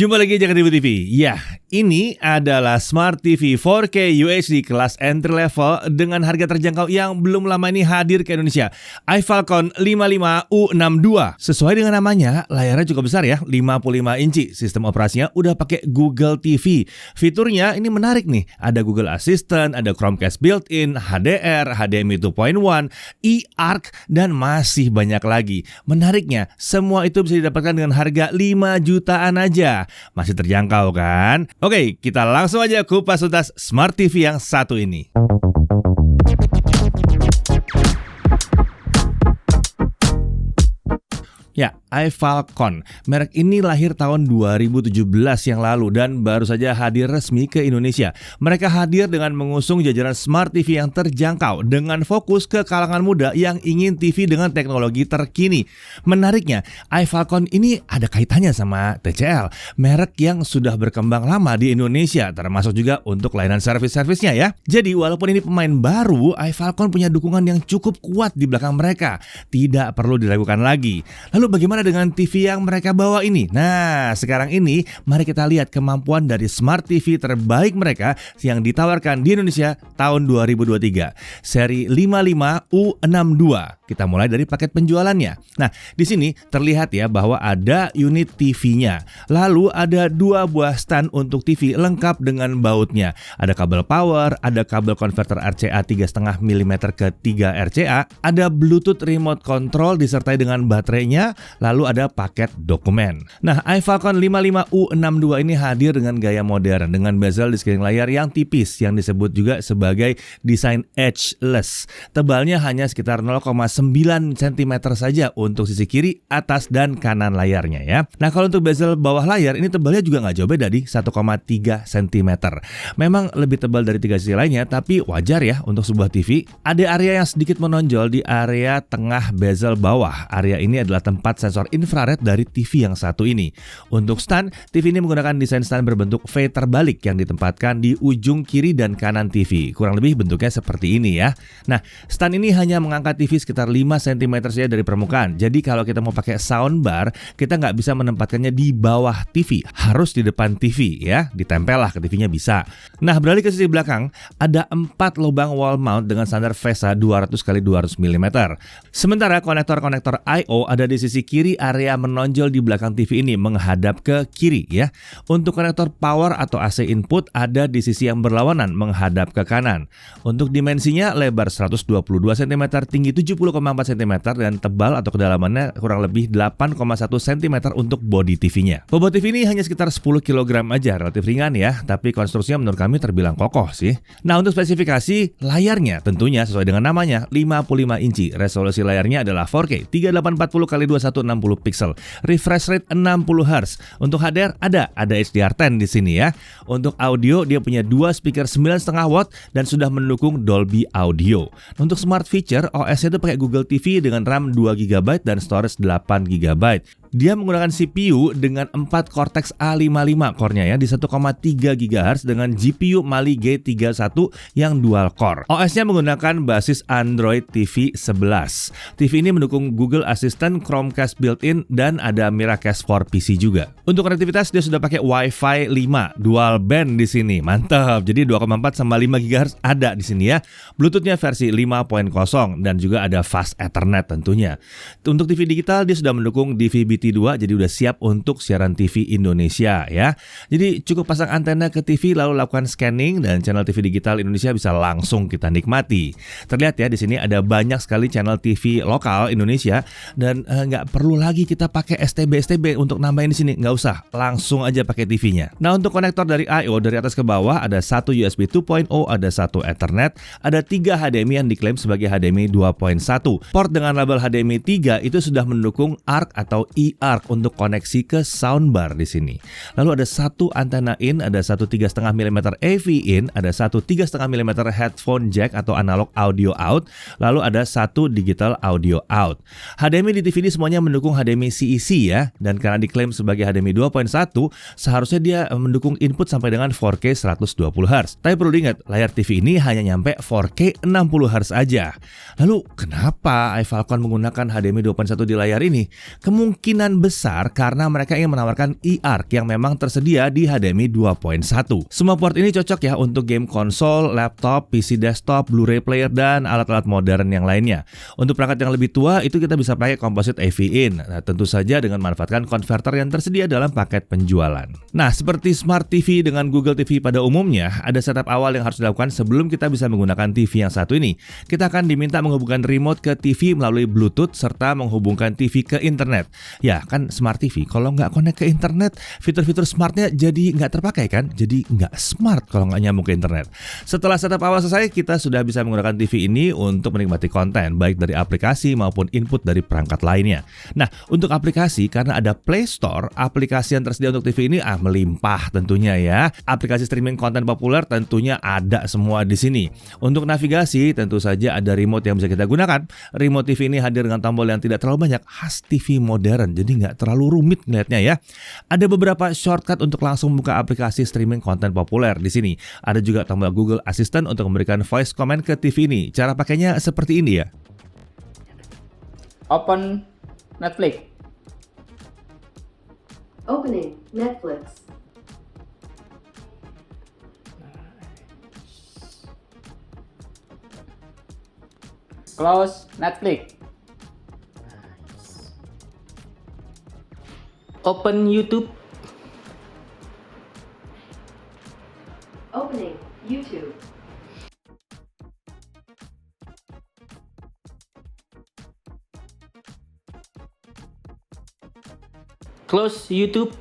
Jumpa lagi Jakarta Ibu TV. Ya, ini adalah Smart TV 4K UHD kelas entry level dengan harga terjangkau yang belum lama ini hadir ke Indonesia. iFalcon 55U62. Sesuai dengan namanya, layarnya cukup besar ya, 55 inci. Sistem operasinya udah pakai Google TV. Fiturnya ini menarik nih. Ada Google Assistant, ada Chromecast built-in, HDR, HDMI 2.1, eARC, dan masih banyak lagi. Menariknya, semua itu bisa didapatkan dengan harga 5 jutaan aja. Masih terjangkau kan? Oke, kita langsung aja kupas tuntas Smart TV yang satu ini. Ya, iFalcon. Merek ini lahir tahun 2017 yang lalu dan baru saja hadir resmi ke Indonesia. Mereka hadir dengan mengusung jajaran Smart TV yang terjangkau dengan fokus ke kalangan muda yang ingin TV dengan teknologi terkini. Menariknya, iFalcon ini ada kaitannya sama TCL, merek yang sudah berkembang lama di Indonesia, termasuk juga untuk layanan servis-servisnya ya. Jadi, walaupun ini pemain baru, iFalcon punya dukungan yang cukup kuat di belakang mereka. Tidak perlu diragukan lagi. Lalu bagaimana dengan TV yang mereka bawa ini? Nah, sekarang ini mari kita lihat kemampuan dari Smart TV terbaik mereka yang ditawarkan di Indonesia tahun 2023. Seri 55U62. Kita mulai dari paket penjualannya. Nah, di sini terlihat ya bahwa ada unit TV-nya. Lalu ada 2 buah stand untuk TV lengkap dengan bautnya. Ada kabel power, ada kabel konverter RCA 3,5 mm ke 3 RCA, ada Bluetooth remote control disertai dengan baterainya. Lalu ada paket dokumen. Nah, iFalcon 55U62 ini hadir dengan gaya modern dengan bezel di sekeliling layar yang tipis yang disebut juga sebagai desain edgeless. Tebalnya hanya sekitar 0,9 cm saja untuk sisi kiri, atas, dan kanan layarnya ya. Nah, kalau untuk bezel bawah layar ini tebalnya juga nggak jauh beda di 1,3 cm. Memang lebih tebal dari 3 sisi lainnya, tapi wajar ya untuk sebuah TV. Ada area yang sedikit menonjol di area tengah bezel bawah. Area ini adalah tempat sensor infrared dari TV yang satu ini. Untuk stand, TV ini menggunakan desain stand berbentuk V terbalik yang ditempatkan di ujung kiri dan kanan TV. Kurang lebih bentuknya seperti ini ya. Nah, stand ini hanya mengangkat TV sekitar 5 cm saja dari permukaan. Jadi kalau kita mau pakai soundbar, kita nggak bisa menempatkannya di bawah TV. Harus di depan TV ya. Ditempel lah ke TV-nya bisa. Nah, beralih ke sisi belakang, ada 4 lubang wall mount dengan standar VESA 200x200 mm. Sementara konektor-konektor I/O ada di sisi kiri, area menonjol di belakang TV ini menghadap ke kiri ya. Untuk konektor power atau AC input ada di sisi yang berlawanan menghadap ke kanan. Untuk dimensinya lebar 122 cm, tinggi 70,4 cm dan tebal atau kedalamannya kurang lebih 8,1 cm untuk bodi TV-nya. Bobot TV ini hanya sekitar 10 kg aja, relatif ringan ya, tapi konstruksinya menurut kami terbilang kokoh sih. Nah, untuk spesifikasi layarnya tentunya sesuai dengan namanya 55 inci. Resolusi layarnya adalah 4K 3840x2160 pixel. Refresh rate 60 Hz. Untuk HDR ada HDR10 di sini ya. Untuk audio dia punya 2 speaker 9,5 watt dan sudah mendukung Dolby Audio. Untuk smart feature, OS-nya itu pakai Google TV dengan RAM 2 GB dan storage 8 GB. Dia menggunakan CPU dengan 4 Cortex A55 core-nya ya di 1,3 GHz dengan GPU Mali G31 yang dual core. OS-nya menggunakan basis Android TV 11. TV ini mendukung Google Assistant, Chromecast built-in, dan ada Miracast for PC juga. Untuk konektivitas dia sudah pakai Wi-Fi 5 dual band di sini. Mantap. Jadi 2,4 sama 5 GHz ada di sini ya. Bluetooth-nya versi 5.0 dan juga ada fast Ethernet tentunya. Untuk TV digital dia sudah mendukung DVB-T2, jadi udah siap untuk siaran TV Indonesia ya. Jadi cukup pasang antena ke TV lalu lakukan scanning dan channel TV digital Indonesia bisa langsung kita nikmati. Terlihat ya di sini ada banyak sekali channel TV lokal Indonesia dan nggak perlu lagi kita pakai STB untuk nambahin di sini, nggak usah, langsung aja pakai TV-nya. Nah, untuk konektor dari I/O dari atas ke bawah ada 1 USB 2.0, ada 1 Ethernet, ada 3 HDMI yang diklaim sebagai HDMI 2.1. Port dengan label HDMI 3 itu sudah mendukung ARC atau eARC untuk koneksi ke soundbar di sini. Lalu ada 1 antena in, ada 1 3,5 mm AV in, ada 1 3,5 mm headphone jack atau analog audio out, lalu ada 1 digital audio out. HDMI di TV ini semuanya mendukung HDMI CEC ya, dan karena diklaim sebagai HDMI 2.1, seharusnya dia mendukung input sampai dengan 4K 120 Hz. Tapi perlu diingat, layar TV ini hanya nyampe 4K 60 Hz aja. Lalu kenapa iFalcon menggunakan HDMI 2.1 di layar ini? Kemungkinan kemungkinan besar karena mereka ingin menawarkan eARC yang memang tersedia di HDMI 2.1. Semua port ini cocok ya untuk game konsol, laptop, PC desktop, Blu-ray player, dan alat-alat modern yang lainnya. Untuk perangkat yang lebih tua itu kita bisa pakai Composite AV-in. Nah, tentu saja dengan memanfaatkan konverter yang tersedia dalam paket penjualan. Nah, seperti Smart TV dengan Google TV pada umumnya, ada setup awal yang harus dilakukan sebelum kita bisa menggunakan TV yang satu ini. Kita akan diminta menghubungkan remote ke TV melalui Bluetooth serta menghubungkan TV ke internet. Ya kan Smart TV kalau nggak connect ke internet, fitur-fitur smartnya jadi nggak terpakai kan? Jadi nggak smart kalau nggak nyambung ke internet. Setelah setup awal selesai, kita sudah bisa menggunakan TV ini untuk menikmati konten baik dari aplikasi maupun input dari perangkat lainnya. Nah, untuk aplikasi karena ada Play Store, aplikasi yang tersedia untuk TV ini melimpah tentunya ya. Aplikasi streaming konten populer tentunya ada semua di sini. Untuk navigasi tentu saja ada remote yang bisa kita gunakan. Remote TV ini hadir dengan tombol yang tidak terlalu banyak, khas TV modern, jadi nggak terlalu rumit ngeliatnya ya. Ada beberapa shortcut untuk langsung buka aplikasi streaming konten populer di sini. Ada juga tombol Google Assistant untuk memberikan voice comment ke TV ini. Cara pakainya seperti ini ya. Open Netflix. Opening Netflix. Close Netflix. Open YouTube. Opening YouTube. Close YouTube.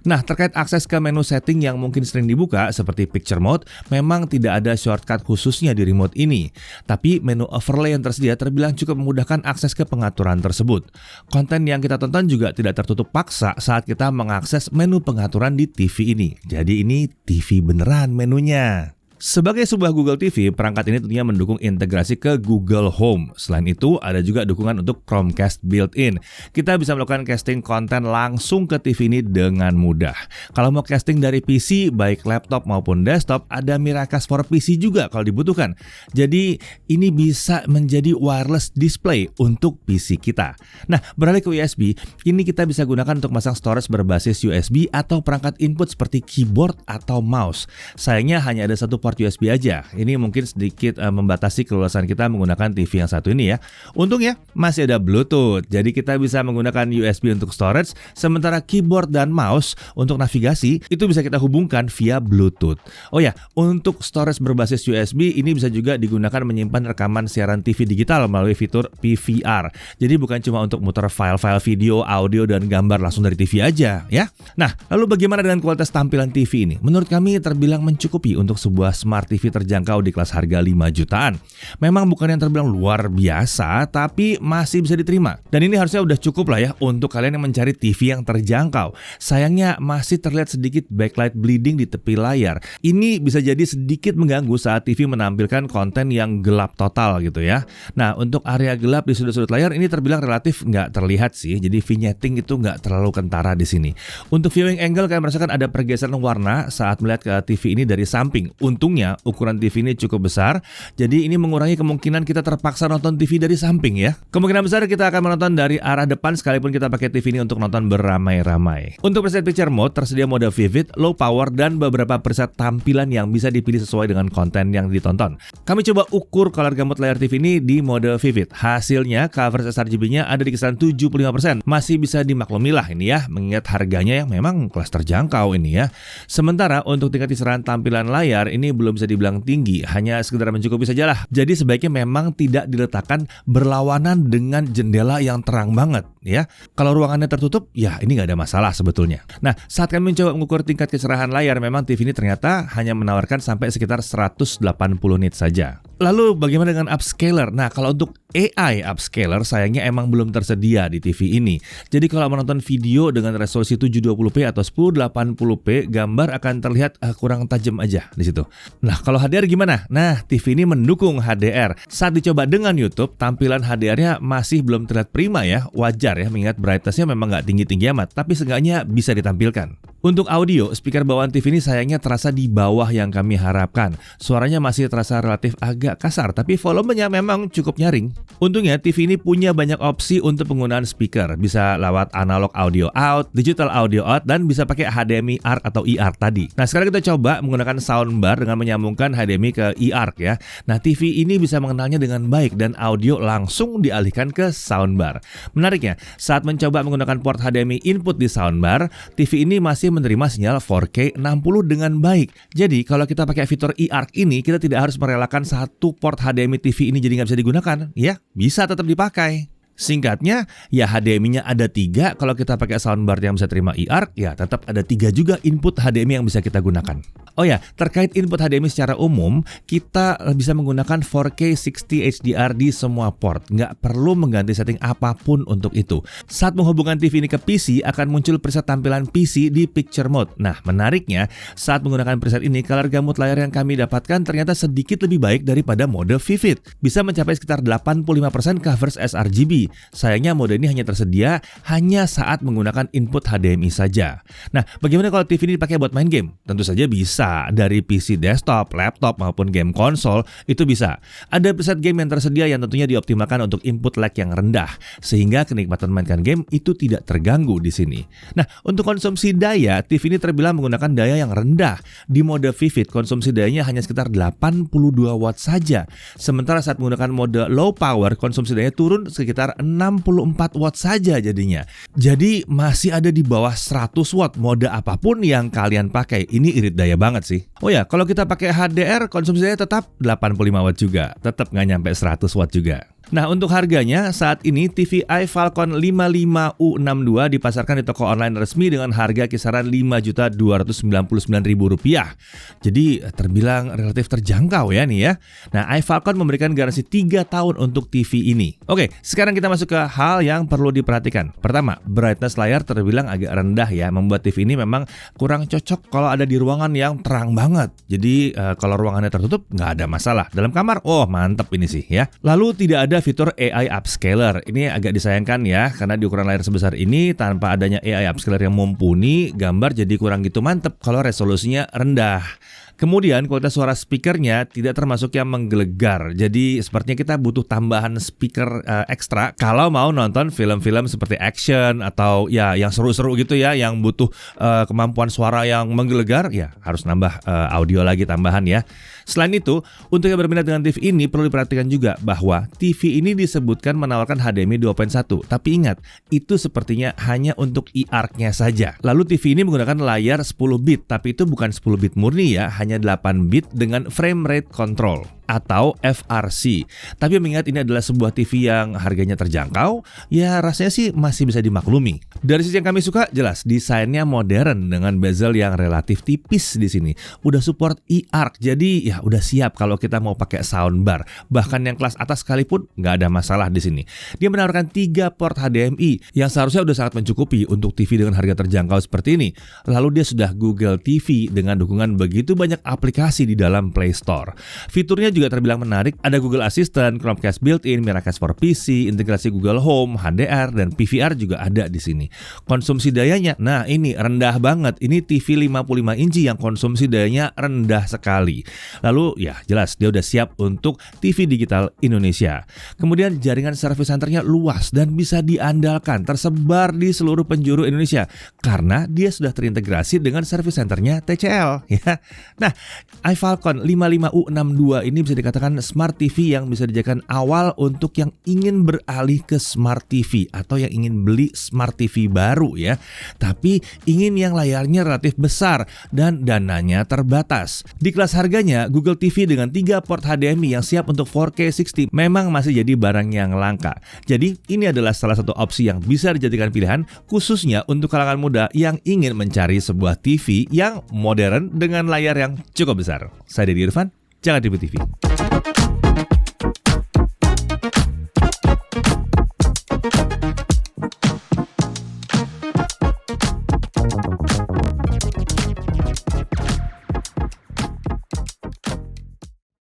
Nah, terkait akses ke menu setting yang mungkin sering dibuka seperti Picture Mode, memang tidak ada shortcut khususnya di remote ini. Tapi menu overlay yang tersedia terbilang cukup memudahkan akses ke pengaturan tersebut. Konten yang kita tonton juga tidak tertutup paksa saat kita mengakses menu pengaturan di TV ini. Jadi ini TV beneran menunya. Sebagai sebuah Google TV, perangkat ini tentunya mendukung integrasi ke Google Home. Selain itu, ada juga dukungan untuk Chromecast built-in. Kita bisa melakukan casting konten langsung ke TV ini dengan mudah. Kalau mau casting dari PC, baik laptop maupun desktop, ada Miracast for PC juga kalau dibutuhkan. Jadi, ini bisa menjadi wireless display untuk PC kita. Nah, beralih ke USB, ini kita bisa gunakan untuk masang storage berbasis USB atau perangkat input seperti keyboard atau mouse. Sayangnya hanya ada satu port USB aja. Ini mungkin sedikit membatasi keluasan kita menggunakan TV yang satu ini ya. Untungnya masih ada Bluetooth. Jadi kita bisa menggunakan USB untuk storage, sementara keyboard dan mouse untuk navigasi itu bisa kita hubungkan via Bluetooth. Oh ya, untuk storage berbasis USB ini bisa juga digunakan menyimpan rekaman siaran TV digital melalui fitur PVR. Jadi bukan cuma untuk muter file-file video, audio, dan gambar langsung dari TV aja ya. Nah, lalu bagaimana dengan kualitas tampilan TV ini? Menurut kami terbilang mencukupi untuk sebuah Smart TV terjangkau di kelas harga 5 jutaan. Memang bukan yang terbilang luar biasa, tapi masih bisa diterima. Dan ini harusnya udah cukup lah ya untuk kalian yang mencari TV yang terjangkau. Sayangnya masih terlihat sedikit backlight bleeding di tepi layar. Ini bisa jadi sedikit mengganggu saat TV menampilkan konten yang gelap total gitu ya. Nah, untuk area gelap di sudut-sudut layar ini terbilang relatif nggak terlihat sih. Jadi vignetting itu nggak terlalu kentara di sini. Untuk viewing angle kalian merasakan ada pergeseran warna saat melihat ke TV ini dari samping. Untungnya ukuran TV ini cukup besar, jadi ini mengurangi kemungkinan kita terpaksa nonton TV dari samping ya. Kemungkinan besar kita akan menonton dari arah depan sekalipun kita pakai TV ini untuk nonton beramai-ramai. Untuk preset picture mode tersedia mode vivid, low power, dan beberapa preset tampilan yang bisa dipilih sesuai dengan konten yang ditonton. Kami coba ukur color gamut layar TV ini di mode vivid. Hasilnya coverage sRGB-nya ada di kisaran 75%. Masih bisa dimaklumi lah ini ya, mengingat harganya yang memang kelas terjangkau ini ya. Sementara untuk tingkat keseruan tampilan layar ini belum bisa dibilang tinggi, hanya sekedar mencukupi sajalah. Jadi sebaiknya memang tidak diletakkan berlawanan dengan jendela yang terang banget ya. Kalau ruangannya tertutup, ya ini nggak ada masalah sebetulnya. Nah, saat kami mencoba mengukur tingkat kecerahan layar, memang TV ini ternyata hanya menawarkan sampai sekitar 180 nit saja. Lalu bagaimana dengan upscaler? Nah, kalau untuk AI upscaler sayangnya emang belum tersedia di TV ini. Jadi kalau menonton video dengan resolusi 720p atau 1080p, gambar akan terlihat kurang tajam aja di situ. Nah, kalau HDR gimana? Nah, TV ini mendukung HDR. Saat dicoba dengan YouTube, tampilan HDR-nya masih belum terlihat prima ya. Wajar ya, mengingat brightness-nya memang nggak tinggi-tinggi amat, tapi seenggaknya bisa ditampilkan. Untuk audio, speaker bawaan TV ini sayangnya terasa di bawah yang kami harapkan. Suaranya masih terasa relatif agak kasar, tapi volumenya memang cukup nyaring. Untungnya TV ini punya banyak opsi untuk penggunaan speaker. Bisa lewat analog audio out, digital audio out, dan bisa pakai HDMI ARC atau eARC tadi. Nah, sekarang kita coba menggunakan soundbar dengan menyambungkan HDMI ke eARC ya. Nah, TV ini bisa mengenalnya dengan baik dan audio langsung dialihkan ke soundbar. Menariknya, saat mencoba menggunakan port HDMI input di soundbar, TV ini masih menerima sinyal 4K 60 dengan baik. Jadi kalau kita pakai fitur eARC ini, kita tidak harus merelakan satu port HDMI TV ini jadi nggak bisa digunakan. Ya, bisa tetap dipakai. Singkatnya, ya HDMI-nya ada 3, kalau kita pakai soundbar yang bisa terima eARC, ya tetap ada 3 juga input HDMI yang bisa kita gunakan. Oh ya, terkait input HDMI secara umum, kita bisa menggunakan 4K 60 HDR di semua port. Nggak perlu mengganti setting apapun untuk itu. Saat menghubungkan TV ini ke PC, akan muncul preset tampilan PC di Picture Mode. Nah, menariknya, saat menggunakan preset ini, color gamut layar yang kami dapatkan ternyata sedikit lebih baik daripada mode Vivid. Bisa mencapai sekitar 85% coverage sRGB. Sayangnya mode ini hanya tersedia saat menggunakan input HDMI saja. Nah, bagaimana kalau TV ini dipakai buat main game? Tentu saja bisa. Dari PC desktop, laptop, maupun game konsol, itu bisa. Ada preset game yang tersedia yang tentunya dioptimalkan untuk input lag yang rendah, sehingga kenikmatan mainkan game itu tidak terganggu di sini. Nah, untuk konsumsi daya, TV ini terbilang menggunakan daya yang rendah. Di mode Vivid, konsumsi dayanya hanya sekitar 82 watt saja. Sementara saat menggunakan mode low power, konsumsi daya turun sekitar 64 watt saja jadinya. Jadi masih ada di bawah 100 watt mode apapun yang kalian pakai. Ini irit daya banget sih. Oh ya, kalau kita pakai HDR, konsumsi daya tetap 85 watt juga. Tetap nggak nyampe 100 watt juga. Nah, untuk harganya, saat ini TV iFalcon 55U62 dipasarkan di toko online resmi dengan harga kisaran Rp5.299.000. Jadi, terbilang relatif terjangkau ya nih ya. Nah, iFalcon memberikan garansi 3 tahun untuk TV ini. Oke, sekarang kita masuk ke hal yang perlu diperhatikan. Pertama, brightness layar terbilang agak rendah ya, membuat TV ini memang kurang cocok kalau ada di ruangan yang terang banget. Jadi, kalau ruangannya tertutup, nggak ada masalah. Dalam kamar, oh mantep ini sih ya. Lalu, tidak ada fitur AI Upscaler. Ini agak disayangkan ya, karena di ukuran layar sebesar ini tanpa adanya AI Upscaler yang mumpuni, gambar jadi kurang gitu mantep kalau resolusinya rendah. Kemudian kualitas suara speakernya tidak termasuk yang menggelegar. Jadi sepertinya kita butuh tambahan speaker ekstra kalau mau nonton film-film seperti action atau ya yang seru-seru gitu ya, yang butuh kemampuan suara yang menggelegar, ya harus nambah audio lagi tambahan ya. Selain itu, untuk yang berminat dengan TV ini perlu diperhatikan juga bahwa TV ini disebutkan menawarkan HDMI 2.1. Tapi ingat, itu sepertinya hanya untuk eARC-nya saja. Lalu TV ini menggunakan layar 10 bit, tapi itu bukan 10 bit murni ya, hanya 8 bit dengan frame rate control atau FRC. Tapi mengingat ini adalah sebuah TV yang harganya terjangkau, ya rasanya sih masih bisa dimaklumi. Dari sisi yang kami suka, jelas desainnya modern dengan bezel yang relatif tipis di sini. Udah support eARC, jadi ya udah siap kalau kita mau pakai soundbar. Bahkan yang kelas atas sekalipun nggak ada masalah di sini. Dia menawarkan 3 port HDMI yang seharusnya udah sangat mencukupi untuk TV dengan harga terjangkau seperti ini. Lalu dia sudah Google TV dengan dukungan begitu banyak aplikasi di dalam Play Store. Fiturnya juga terbilang menarik, ada Google Assistant, Chromecast built-in, Miracast for PC, integrasi Google Home, HDR, dan PVR juga ada di sini. Konsumsi dayanya, nah ini rendah banget. Ini TV 55 inci yang konsumsi dayanya rendah sekali. Lalu ya jelas dia udah siap untuk TV digital Indonesia. Kemudian jaringan service centernya luas dan bisa diandalkan, tersebar di seluruh penjuru Indonesia karena dia sudah terintegrasi dengan service centernya TCL ya. Nah, iFalcon 55U62 ini bisa dikatakan smart TV yang bisa dijadikan awal untuk yang ingin beralih ke smart TV atau yang ingin beli smart TV baru ya, tapi ingin yang layarnya relatif besar dan dananya terbatas. Di kelas harganya, Google TV dengan 3 port HDMI yang siap untuk 4K 60 memang masih jadi barang yang langka. Jadi ini adalah salah satu opsi yang bisa dijadikan pilihan khususnya untuk kalangan muda yang ingin mencari sebuah TV yang modern dengan layar yang cukup besar. Saya Deddy Irfan, Jangan Ribut TV.